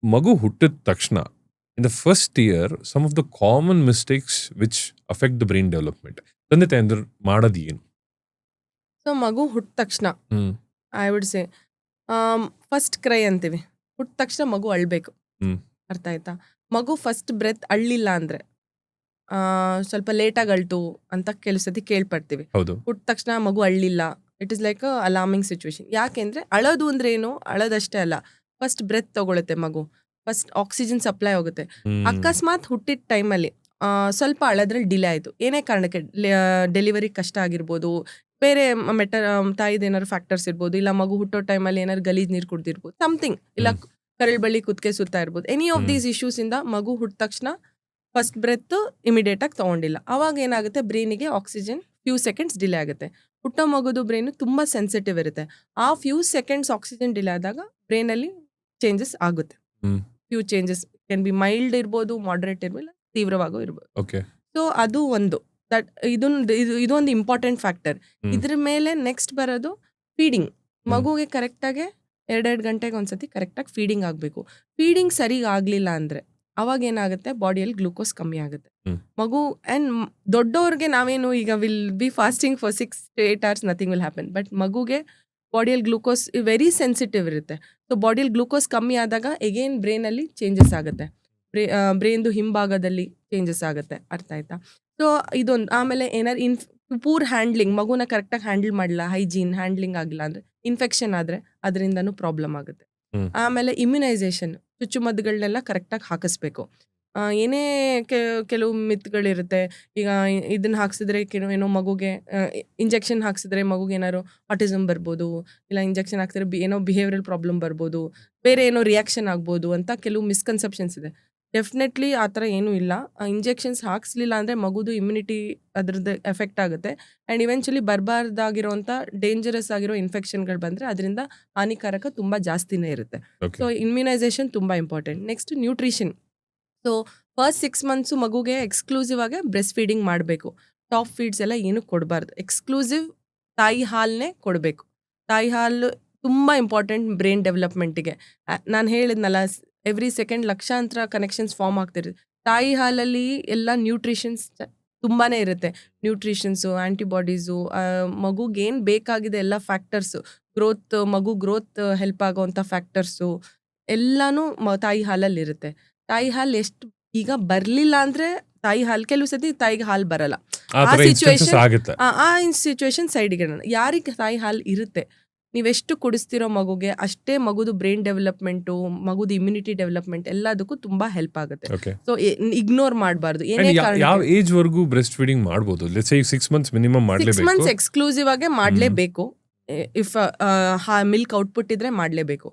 ಮಗು ಹುಟ್ಟಿದ ತಕ್ಷಣ in the first year some of the common mistakes which affect the brain development ತಂದೆ ತಾಯಂದ್ರು ಮಾಡೋದು ಏನು? ಸೊ ಮಗು ಹುಟ್ಟ ತಕ್ಷಣ hmm I would say first cry ಅಂತೀವಿ. ಹುಟ್ಟ ತಕ್ಷಣ ಮಗು ಅಳ್ಬೇಕು. ಹ್ಮ್ ಅರ್ಥ ಆಯ್ತಾ? ಮಗು ಫಸ್ಟ್ ಬ್ರೆತ್ ಅಳ್ಳಿಲ್ಲ ಅಂದ್ರೆ ಸ್ವಲ್ಪ ಲೇಟಾಗಿ ಅಳ್ತು ಅಂತ ಕೆಲವು ಸತಿ ಕೇಳ್ಪಡ್ತೀವಿ. ಹೌದು. ಹುಟ್ಟ ತಕ್ಷಣ ಮಗು ಅಳ್ಳಿಲ್ಲ, it is like alarming situation. ಯಾಕೆಂದ್ರೆ ಅಳೋದು ಅಂದ್ರೆ ಏನು, ಅಳೋದಷ್ಟೇ ಅಲ್ಲ, ಫಸ್ಟ್ ಬ್ರೆತ್ ತಗೊಳುತ್ತೆ ಮಗು, ಫಸ್ಟ್ ಆಕ್ಸಿಜನ್ ಸಪ್ಲೈ ಹೋಗುತ್ತೆ. ಅಕಸ್ಮಾತ್ ಹುಟ್ಟಿದ ಟೈಮಲ್ಲಿ ಸ್ವಲ್ಪ ಅಳೋದ್ರಲ್ಲಿ ಡಿಲೇ ಆಯಿತು, ಏನೇ ಕಾರಣಕ್ಕೆ ಡೆಲಿವರಿ ಕಷ್ಟ ಆಗಿರ್ಬೋದು, ಬೇರೆ ತಾಯಿದು ಏನಾದ್ರು ಫ್ಯಾಕ್ಟರ್ಸ್ ಇರ್ಬೋದು, ಇಲ್ಲ ಮಗು ಹುಟ್ಟೋ ಟೈಮಲ್ಲಿ ಏನಾದ್ರು ಗಲೀಜ್ ನೀರು ಕುಡ್ದಿರ್ಬೋದು, ಸಮಥಿಂಗ್, ಇಲ್ಲ ಕರಳು ಬಳ್ಳಿ ಕುತ್ತಿಗೆ ಸುತ್ತಾ ಇರ್ಬೋದು, ಎನಿ ಆಫ್ ದೀಸ್ ಇಶ್ಯೂಸ್ ಇಂದ ಮಗು ಹುಟ್ಟ ತಕ್ಷಣ ಫಸ್ಟ್ ಬ್ರೆತ್ ಇಮಿಡಿಯೇಟ್ ಆಗಿ ತಗೊಂಡಿಲ್ಲ. ಅವಾಗ ಏನಾಗುತ್ತೆ, ಬ್ರೈನಿಗೆ ಆಕ್ಸಿಜನ್ ಫ್ಯೂ ಸೆಕೆಂಡ್ಸ್ ಡಿಲೇ ಆಗುತ್ತೆ. ಹುಟ್ಟೋ ಮಗುದು ಬ್ರೈನ್ ತುಂಬಾ ಸೆನ್ಸಿಟಿವ್ ಇರುತ್ತೆ. ಆ ಫ್ಯೂ ಸೆಕೆಂಡ್ಸ್ ಆಕ್ಸಿಜನ್ ಡಿಲೇ ಆದಾಗ ಬ್ರೈನಲ್ಲಿ ಚೇಂಜಸ್ ಆಗುತ್ತೆ. Few changes can be mild ಇರ್ಬೋದು, ಮಾಡರೇಟ್ ಇರ್ಬೋದು, ತೀವ್ರವಾಗೂ ಇರ್ಬೋದು. ಸೊ ಅದು ಒಂದು ಇದೊಂದು ಇಂಪಾರ್ಟೆಂಟ್ ಫ್ಯಾಕ್ಟರ್. ಇದ್ರ ಮೇಲೆ ನೆಕ್ಸ್ಟ್ ಬರೋದು ಫೀಡಿಂಗ್. ಮಗುಗೆ ಕರೆಕ್ಟಾಗಿ 2 ಗಂಟೆಗೆ ಒಂದ್ಸತಿ ಕರೆಕ್ಟಾಗಿ ಫೀಡಿಂಗ್ ಆಗಬೇಕು. ಫೀಡಿಂಗ್ ಸರಿಗೆ ಆಗಲಿಲ್ಲ ಅಂದರೆ ಅವಾಗ ಏನಾಗುತ್ತೆ, ಬಾಡಿಯಲ್ಲಿ ಗ್ಲೂಕೋಸ್ ಕಮ್ಮಿ ಆಗುತ್ತೆ. ಮಗು ಆ್ಯಂಡ್ ದೊಡ್ಡವ್ರಿಗೆ ನಾವೇನು ಈಗ will be fasting for 6 to 8 hours, nothing will happen. But ಮಗುಗೆ ಬಾಡಿಯಲ್ಲಿ ಗ್ಲೂಕೋಸ್ ವೆರಿ ಸೆನ್ಸಿಟಿವ್ ಇರುತ್ತೆ. ಸೊ ಬಾಡಿಯಲ್ಲಿ ಗ್ಲೂಕೋಸ್ ಕಮ್ಮಿ ಆದಾಗ ಎಗೇನ್ ಬ್ರೈನಲ್ಲಿ ಚೇಂಜಸ್ ಆಗುತ್ತೆ, ಬ್ರೈನ್ದು ಹಿಂಭಾಗದಲ್ಲಿ ಚೇಂಜಸ್ ಆಗುತ್ತೆ. ಅರ್ಥ ಆಯ್ತಾ? ಸೊ ಇದೊಂದು. ಆಮೇಲೆ ಏನಾದ್ರು ಪೂರ್ ಹ್ಯಾಂಡ್ಲಿಂಗ್, ಮಗುನ ಕರೆಕ್ಟಾಗಿ ಹ್ಯಾಂಡಲ್ ಮಾಡಲ್ಲ, ಹೈಜೀನ್ ಹ್ಯಾಂಡ್ಲಿಂಗ್ ಆಗಿಲ್ಲ ಅಂದರೆ ಇನ್ಫೆಕ್ಷನ್ ಆದರೆ ಅದರಿಂದನೂ ಪ್ರಾಬ್ಲಮ್ ಆಗುತ್ತೆ. ಆಮೇಲೆ ಇಮ್ಯುನೈಸೇಷನ್, ಚುಚ್ಚುಮದ್ದುಗಳನ್ನೆಲ್ಲ ಕರೆಕ್ಟಾಗಿ ಹಾಕಿಸ್ಬೇಕು. ಏನೇ ಕೆಲವು ಮಿತ್ಗಳಿರುತ್ತೆ, ಈಗ ಇದನ್ನ ಹಾಕ್ಸಿದ್ರೆ ಏನೋ ಮಗುಗೆ ಇಂಜೆಕ್ಷನ್ ಹಾಕ್ಸಿದ್ರೆ ಮಗುಗೆ ಏನಾದ್ರು ಆಟಿಸಮ್ ಬರ್ಬೋದು, ಇಲ್ಲ ಇಂಜೆಕ್ಷನ್ ಹಾಕ್ಸಿದ್ರೆ ಏನೋ ಬಿಹೇವಿಯರಲ್ ಪ್ರಾಬ್ಲಮ್ ಬರ್ಬೋದು, ಬೇರೆ ಏನೋ ರಿಯಾಕ್ಷನ್ ಆಗ್ಬೋದು ಅಂತ ಕೆಲವು ಮಿಸ್ಕನ್ಸೆಪ್ಷನ್ಸ್ ಇದೆ. ಡೆಫಿನೆಟ್ಲಿ ಆ ಥರ ಏನೂ ಇಲ್ಲ. ಇಂಜೆಕ್ಷನ್ಸ್ ಹಾಕ್ಸ್ಲಿಲ್ಲ ಅಂದರೆ ಮಗುದು ಇಮ್ಯುನಿಟಿ ಅದ್ರದ್ದು ಎಫೆಕ್ಟ್ ಆಗುತ್ತೆ. ಆ್ಯಂಡ್ ಇವೆಂಚುಲಿ ಬರಬಾರ್ದಾಗಿರೋಂಥ ಡೇಂಜರಸ್ ಆಗಿರೋ ಇನ್ಫೆಕ್ಷನ್ಗಳು ಬಂದರೆ ಅದರಿಂದ ಹಾನಿಕಾರಕ ತುಂಬ ಜಾಸ್ತಿನೇ ಇರುತ್ತೆ. ಸೊ ಇಮ್ಯುನೈಸೇಷನ್ ತುಂಬ important. Next nutrition. So first 6 months ಮಗುಗೆ ಎಕ್ಸ್ಕ್ಲೂಸಿವ್ ಆಗಿ ಬ್ರೆಸ್ಟ್ ಫೀಡಿಂಗ್ ಮಾಡಬೇಕು. ಟಾಪ್ ಫೀಡ್ಸ್ ಎಲ್ಲ ಏನು ಕೊಡಬಾರ್ದು, ಎಕ್ಸ್ಕ್ಲೂಸಿವ್ ತಾಯಿ ಹಾಲನ್ನೇ ಕೊಡಬೇಕು. ತಾಯಿ ಹಾಲು ತುಂಬ ಇಂಪಾರ್ಟೆಂಟ್ ಬ್ರೈನ್ ಡೆವಲಪ್ಮೆಂಟಿಗೆ. ನಾನು ಹೇಳಿದ್ನಲ್ಲ, ಎವ್ರಿ ಸೆಕೆಂಡ್ ಲಕ್ಷಾಂತರ ಕನೆಕ್ಷನ್ಸ್ ಫಾರ್ಮ್ ಆಗ್ತಿರುತ್ತೆ. ತಾಯಿ ಹಾಲಲ್ಲಿ ಎಲ್ಲ ನ್ಯೂಟ್ರಿಷನ್ಸ್ ತುಂಬಾ ಇರುತ್ತೆ. ನ್ಯೂಟ್ರಿಷನ್ಸು, ಆ್ಯಂಟಿಬಾಡೀಸು, ಮಗುಗೇನು ಬೇಕಾಗಿದೆ ಎಲ್ಲ ಫ್ಯಾಕ್ಟರ್ಸು, ಮಗು ಗ್ರೋತ್ ಹೆಲ್ಪ್ ಆಗೋವಂಥ ಫ್ಯಾಕ್ಟರ್ಸು ಎಲ್ಲನೂ ತಾಯಿ ಹಾಲಲ್ಲಿ ಇರುತ್ತೆ. ತಾಯಿ ಹಾಲು ಎಷ್ಟು ಈಗ ಬರಲಿಲ್ಲ ಅಂದರೆ ತಾಯಿ ಹಾಲು, ಕೆಲವು ಸತಿ ತಾಯಿಗೆ ಹಾಲು ಬರಲ್ಲ, ಆ ಸಿಚುವೇಶನ್ ಸೈಡಿಗೆ ಇಡೋಣ. ಯಾರಿಗೆ ತಾಯಿ ಹಾಲು ಇರುತ್ತೆ, ನೀವೆಷ್ಟು ಕುಡಿಸ್ತಿರೋ ಮಗುಗೆ ಅಷ್ಟೇ ಮಗುದು ಬ್ರೈನ್ ಡೆವಲಪ್ಮೆಂಟು, ಮಗುದು ಇಮ್ಯುನಿಟಿ ಡೆವಲಪ್ಮೆಂಟ್ ಎಲ್ಲದಕ್ಕೂ ತುಂಬಾ ಹೆಲ್ಪ್ ಆಗುತ್ತೆ. ಸೊ ಇಗ್ನೋರ್ ಮಾಡಬಾರ್ದು. ಯಾವ ಏಜ್ ವರೆಗೂ ಬ್ರೆಸ್ಟ್ ಫೀಡಿಂಗ್ ಮಾಡಬಹುದು? ಲೆಟ್ಸ್ ಸೇ 6 months ಮಿನಿಮಮ್ ಮಾಡಲೇಬೇಕು. 6 months ಎಕ್ಸ್ಕ್ಲೂಸಿವ್ ಆಗಿ ಮಾಡಲೇಬೇಕು. ಇಫ್ ಮಿಲ್ಕ್ ಔಟ್ಪುಟ್ ಇದ್ರೆ ಮಾಡಲೇಬೇಕು.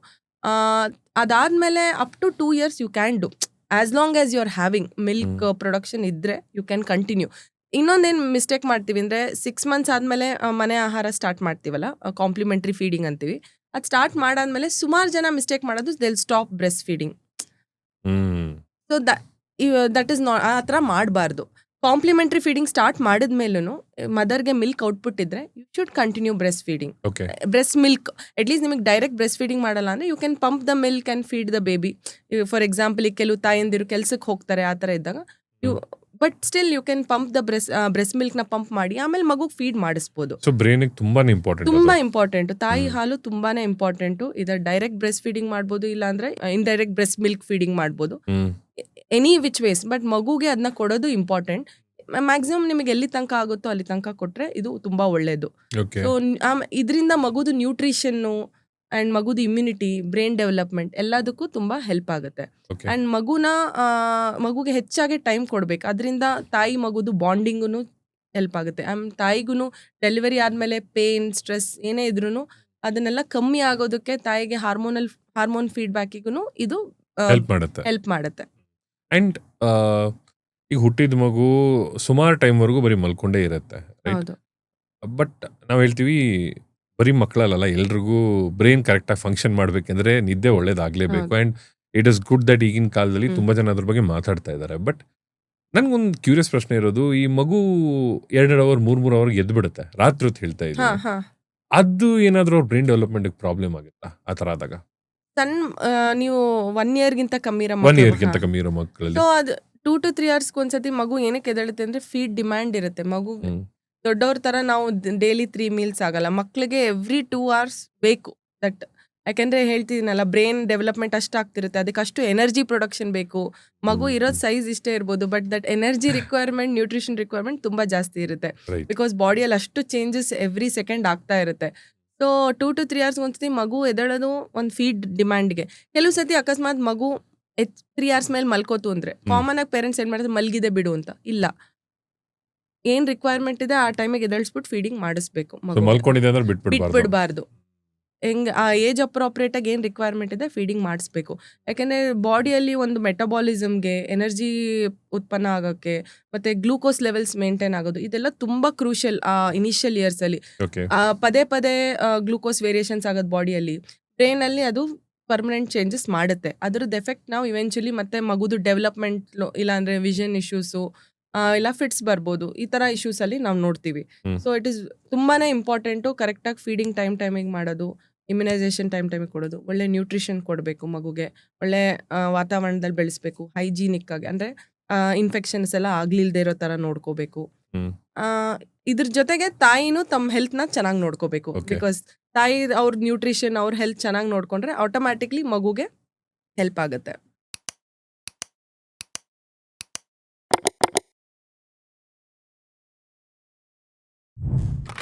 ಅದಾದ್ಮೇಲೆ up to 2 years you can do, as long as you are having milk production ಇದ್ರೆ ಯು ಕ್ಯಾನ್ ಕಂಟಿನ್ಯೂ. ಇನ್ನೊಂದೇನು ಮಿಸ್ಟೇಕ್ ಮಾಡ್ತೀವಿ ಅಂದರೆ 6 months ಆದಮೇಲೆ ಮನೆ ಆಹಾರ ಸ್ಟಾರ್ಟ್ ಮಾಡ್ತೀವಲ್ಲ, ಕಾಂಪ್ಲಿಮೆಂಟ್ರಿ ಫೀಡಿಂಗ್ ಅಂತೀವಿ, ಅದು ಸ್ಟಾರ್ಟ್ ಮಾಡಾದ್ಮೇಲೆ ಸುಮಾರು ಜನ ಮಿಸ್ಟೇಕ್ ಮಾಡೋದು they'll stop breast feeding. So that is not, ಆ ಥರ ಮಾಡಬಾರ್ದು. ಕಾಂಪ್ಲಿಮೆಂಟ್ರಿ ಫೀಡಿಂಗ್ ಸ್ಟಾರ್ಟ್ ಮಾಡಿದ್ಮೇಲೂ ಮದರ್ಗೆ ಮಿಲ್ಕ್ ಔಟ್ಪುಟ್ ಇದ್ರೆ you should continue breast feeding. Breast milk at least ನಿಮಗೆ ಡೈರೆಕ್ಟ್ ಬ್ರೆಸ್ಟ್ ಫೀಡಿಂಗ್ ಮಾಡಲ್ಲ ಅಂದರೆ you can pump the milk and feed the baby. For example, ಈಗ ಕೆಲವು ತಾಯಂದಿರು ಕೆಲ್ಸಕ್ಕೆ ಹೋಗ್ತಾರೆ, ಆ ಥರ ಇದ್ದಾಗ but still you can pump the breast ಮಿಲ್ಕ್ನ ಪಂಪ್ ಮಾಡಿ ಆಮೇಲೆ ಮಗುಗೆ ಫೀಡ್ ಮಾಡಿಸ್ಬೋದು. ಸೊ ಬ್ರೈನಿಗೆ ತುಂಬಾ ಇಂಪಾರ್ಟೆಂಟ್ ತಾಯಿ ಹಾಲು, ತುಂಬಾನೇ ಇಂಪಾರ್ಟೆಂಟು. ಇದರ ಡೈರೆಕ್ಟ್ ಬ್ರೆಸ್ಟ್ ಫೀಡಿಂಗ್ ಮಾಡ್ಬೋದು, ಇಲ್ಲ ಅಂದ್ರೆ ಇಂಡೈರೆಕ್ಟ್ ಬ್ರೆಸ್ಟ್ ಮಿಲ್ಕ್ ಫೀಡಿಂಗ್ ಮಾಡ್ಬೋದು, ಎನಿ ವಿಚ್ ವೇಸ್. ಬಟ್ ಮಗುಗೆ ಅದನ್ನ ಕೊಡೋದು ಇಂಪಾರ್ಟೆಂಟ್. ಮ್ಯಾಕ್ಸಿಮಮ್ ನಿಮಗೆ ಎಲ್ಲಿ ತನಕ ಆಗುತ್ತೋ ಅಲ್ಲಿ ತನಕ ಕೊಟ್ರೆ ಇದು ತುಂಬಾ ಒಳ್ಳೇದು. ಸೊ ಇದರಿಂದ ಮಗುದು ನ್ಯೂಟ್ರಿಷನ್ನು ಆ್ಯಂಡ್ ಮಗುದು ಇಮ್ಯುನಿಟಿ, ಬ್ರೈನ್ ಡೆವಲಪ್ಮೆಂಟ್ ಎಲ್ಲದಕ್ಕೂ ತುಂಬ ಹೆಲ್ಪ್ ಆಗುತ್ತೆ. ಆ್ಯಂಡ್ ಮಗುಗೆ ಹೆಚ್ಚಾಗಿ ಟೈಮ್ ಕೊಡ್ಬೇಕು. ಅದರಿಂದ ತಾಯಿ ಮಗುದು ಬಾಂಡಿಂಗೂ ಹೆಲ್ಪ್ ಆಗುತ್ತೆ. ತಾಯಿಗೂ ಡೆಲಿವರಿ ಆದಮೇಲೆ ಪೇನ್, ಸ್ಟ್ರೆಸ್ ಏನೇ ಇದ್ರೂ ಅದನ್ನೆಲ್ಲ ಕಮ್ಮಿ ಆಗೋದಕ್ಕೆ ತಾಯಿಗೆ ಹಾರ್ಮೋನ್ ಫೀಡ್ಬ್ಯಾಕಿಗೂ ಇದು ಹೆಲ್ಪ್ ಮಾಡುತ್ತೆ. ಆ್ಯಂಡ್ ಈಗ ಹುಟ್ಟಿದ ಮಗು ಸುಮಾರು ಟೈಮ್ವರೆಗೂ ಬರೀ ಮಲ್ಕೊಂಡೇ ಇರುತ್ತೆ, ಬಟ್ ನಾವು ಹೇಳ್ತೀವಿ ಬರೀ ಮಕ್ಕಳಲ್ಲ, ಎಲ್ರಿಗೂ ಬ್ರೈನ್ ಕರೆಕ್ಟಾಗಿ ಫಂಕ್ಷನ್ ಮಾಡ್ಬೇಕಂದ್ರೆ ನಿದ್ದೆ ಒಳ್ಳೇದಾಗಲೇಬೇಕು. And it is good that ಈಗಿನ ಕಾಲದಲ್ಲಿ ತುಂಬ ಜನ ಅದ್ರ ಬಗ್ಗೆ ಮಾತಾಡ್ತಾ ಇದ್ದಾರೆ. ಬಟ್ ನನ್ಗೊಂದು ಕ್ಯೂರಿಯಸ್ ಪ್ರಶ್ನೆ ಇರೋದು, ಈ ಮಗು 2 hour 3 hour ಎದ್ದು ಬಿಡುತ್ತೆ ರಾತ್ರಿ ಹೊತ್ತು ಹೇಳ್ತಾ ಇದ್ದೀವಿ, ಅದು ಏನಾದರೂ ಅವ್ರ ಬ್ರೈನ್ ಡೆವಲಪ್ಮೆಂಟ್ಗೆ ಪ್ರಾಬ್ಲಮ್ ಆಗುತ್ತಾ ಆ ಥರ ಆದಾಗ? ಸಣ್ಣ ನೀವು 1 ಇಯರ್ಗಿಂತ ಕಮ್ಮಿ ಇರೋ 1 ಮಕ್ಳು ಇಯರ್ಗಿಂತ ಕಮ್ಮಿ ಇರೋ ಮಕ್ಕಳಲ್ಲಿ. ಸೊ ಅದು 2 to 3 ಅವರ್ಸ್ಗೆ ಒಂದ್ಸತಿ ಮಗು ಏನಕ್ಕೆ ಎದ್ದೇಳುತ್ತೆ ಅಂದ್ರೆ ಫೀಡ್ ಡಿಮ್ಯಾಂಡ್ ಇರುತ್ತೆ ಮಗು. ಹ್ಮ್. ದೊಡ್ಡವ್ರ ತರ ನಾವು ಡೈಲಿ 3 ಮೀಲ್ಸ್ ಆಗಲ್ಲ, ಮಕ್ಳಿಗೆ ಎವ್ರಿ 2 hours ಬೇಕು. ದಟ್ ಯಾಕೆಂದ್ರೆ ಹೇಳ್ತಿದ್ದೀನಲ್ಲ, ಬ್ರೈನ್ ಡೆವಲಪ್ಮೆಂಟ್ ಅಷ್ಟು ಆಗ್ತಿರುತ್ತೆ, ಅದಕ್ಕೆ ಅಷ್ಟು ಎನರ್ಜಿ ಪ್ರೊಡಕ್ಷನ್ ಬೇಕು. ಮಗು ಇರೋದು ಸೈಜ್ ಇಷ್ಟೇ ಇರ್ಬೋದು, but that energy requirement, nutrition requirement ತುಂಬಾ ಜಾಸ್ತಿ ಇರುತ್ತೆ. Right. ಬಿಕಾಸ್ ಬಾಡಿಯಲ್ಲಿ ಅಷ್ಟು ಚೇಂಜಸ್ ಎವ್ರಿ ಸೆಕೆಂಡ್ ಆಗ್ತಾ ಇರುತ್ತೆ. ಸೊ 2 to 3 hours ಒಂದ್ಸತಿ ಮಗು ಎದ್ದೇಳೋದು ಒಂದು ಫೀಡ್ ಡಿಮ್ಯಾಂಡ್ಗೆ. ಕೆಲವು ಸತಿ ಅಕಸ್ಮಾತ್ ಮಗು 3 hours ಮೇಲೆ ಮಲ್ಕೋತು ಅಂದ್ರೆ ಕಾಮನ್ ಆಗಿ ಪೇರೆಂಟ್ಸ್ ಏನ್ ಮಾಡ್ತಾರೆ, ಮಲ್ಗಿದೆ ಬಿಡು ಅಂತ. ಇಲ್ಲ, ಏನ್ ರಿಕ್ವೈರ್ಮೆಂಟ್ ಇದೆ ಆ ಟೈಮಿಗೆ ಎದ್ದೇಳಿಸ್ಬಿಟ್ಟು ಫೀಡಿಂಗ್ ಮಾಡಿಸ್ಬೇಕು. So, ಮಗು ಮಲ್ಕೊಂಡಿದೆ ಅಂದ್ರೆ ಬಿಟ್ಬಿಡ್ಬಾರ್ದು. ಬಿಟ್ಬಿಡ್ಬಾರ್ದು. ಹೆಂಗ್ ಆ ಏಜ್ ಅಪ್ರೋಪ್ರಿಯೇಟ್ ಆಗಿ ಏನ್ ರಿಕ್ವೈರ್ಮೆಂಟ್ ಇದೆ ಫೀಡಿಂಗ್ ಮಾಡಿಸ್ಬೇಕು. ಯಾಕೆಂದ್ರೆ ಬಾಡಿಯಲ್ಲಿ ಒಂದು ಮೆಟಬಾಲಿಸಮ್ಗೆ, ಎನರ್ಜಿ ಉತ್ಪನ್ನ ಆಗೋಕ್ಕೆ, ಮತ್ತೆ ಗ್ಲೂಕೋಸ್ ಲೆವೆಲ್ಸ್ ಮೇಂಟೈನ್ ಆಗೋದು, ಇದೆಲ್ಲ ತುಂಬಾ ಕ್ರೂಷಿಯಲ್ ಆ ಇನಿಷಿಯಲ್ ಇಯರ್ಸ್ ಅಲ್ಲಿ. Okay. ಪದೇ ಪದೇ ಗ್ಲೂಕೋಸ್ ವೇರಿಯೇಷನ್ಸ್ ಆಗೋದು ಬಾಡಿಯಲ್ಲಿ, ಬ್ರೈನ್ ಅಲ್ಲಿ ಅದು ಪರ್ಮನೆಂಟ್ ಚೇಂಜಸ್ ಮಾಡುತ್ತೆ. ಅದ್ರದ್ದು ಎಫೆಕ್ಟ್ ನಾವು ಇವೆಂಚುಲಿ ಮತ್ತೆ ಮಗುದು ಡೆವಲಪ್ಮೆಂಟ್, ಇಲ್ಲಾಂದ್ರೆ ವಿಷನ್ ಇಶ್ಯೂಸು, ಇಲ್ಲ ಫಿಟ್ಸ್ ಬರ್ಬೋದು, ಈ ತರ ಇಶ್ಯೂಸ್ ಅಲ್ಲಿ ನಾವು ನೋಡ್ತೀವಿ. ಹ್ಮ್. ಸೊ ಇಟ್ ಇಸ್ ತುಂಬಾನೇ ಇಂಪಾರ್ಟೆಂಟು ಕರೆಕ್ಟಾಗಿ ಫೀಡಿಂಗ್ ಟೈಮಿಗೆ ಮಾಡೋದು, ಇಮ್ಯುನೈಸೇಷನ್ ಟೈಮಿಗೆ ಕೊಡೋದು, ಒಳ್ಳೆ ನ್ಯೂಟ್ರಿಷನ್ ಕೊಡಬೇಕು ಮಗುಗೆ, ಒಳ್ಳೆ ವಾತಾವರಣದಲ್ಲಿ ಬೆಳೆಸ್ಬೇಕು, ಹೈಜೀನಿಕ್ ಆಗಿ, ಅಂದ್ರೆ ಇನ್ಫೆಕ್ಷನ್ಸ್ ಎಲ್ಲ ಆಗ್ಲಿಲ್ದೇ ಇರೋ ತರ ನೋಡ್ಕೋಬೇಕು. ಹ್ಮ್. ಇದ್ರ ಜೊತೆಗೆ ತಾಯಿನೂ ತಮ್ಮ ಹೆಲ್ತ್ನ ಚೆನ್ನಾಗಿ ನೋಡ್ಕೋಬೇಕು. Okay. ಬಿಕಾಸ್ ತಾಯಿ ಅವ್ರ ನ್ಯೂಟ್ರಿಷನ್, ಅವ್ರ ಹೆಲ್ತ್ ಚೆನ್ನಾಗಿ ನೋಡ್ಕೊಂಡ್ರೆ ಆಟೋಮ್ಯಾಟಿಕ್ಲಿ ಮಗುಗೆ ಹೆಲ್ಪ್ ಆಗುತ್ತೆ.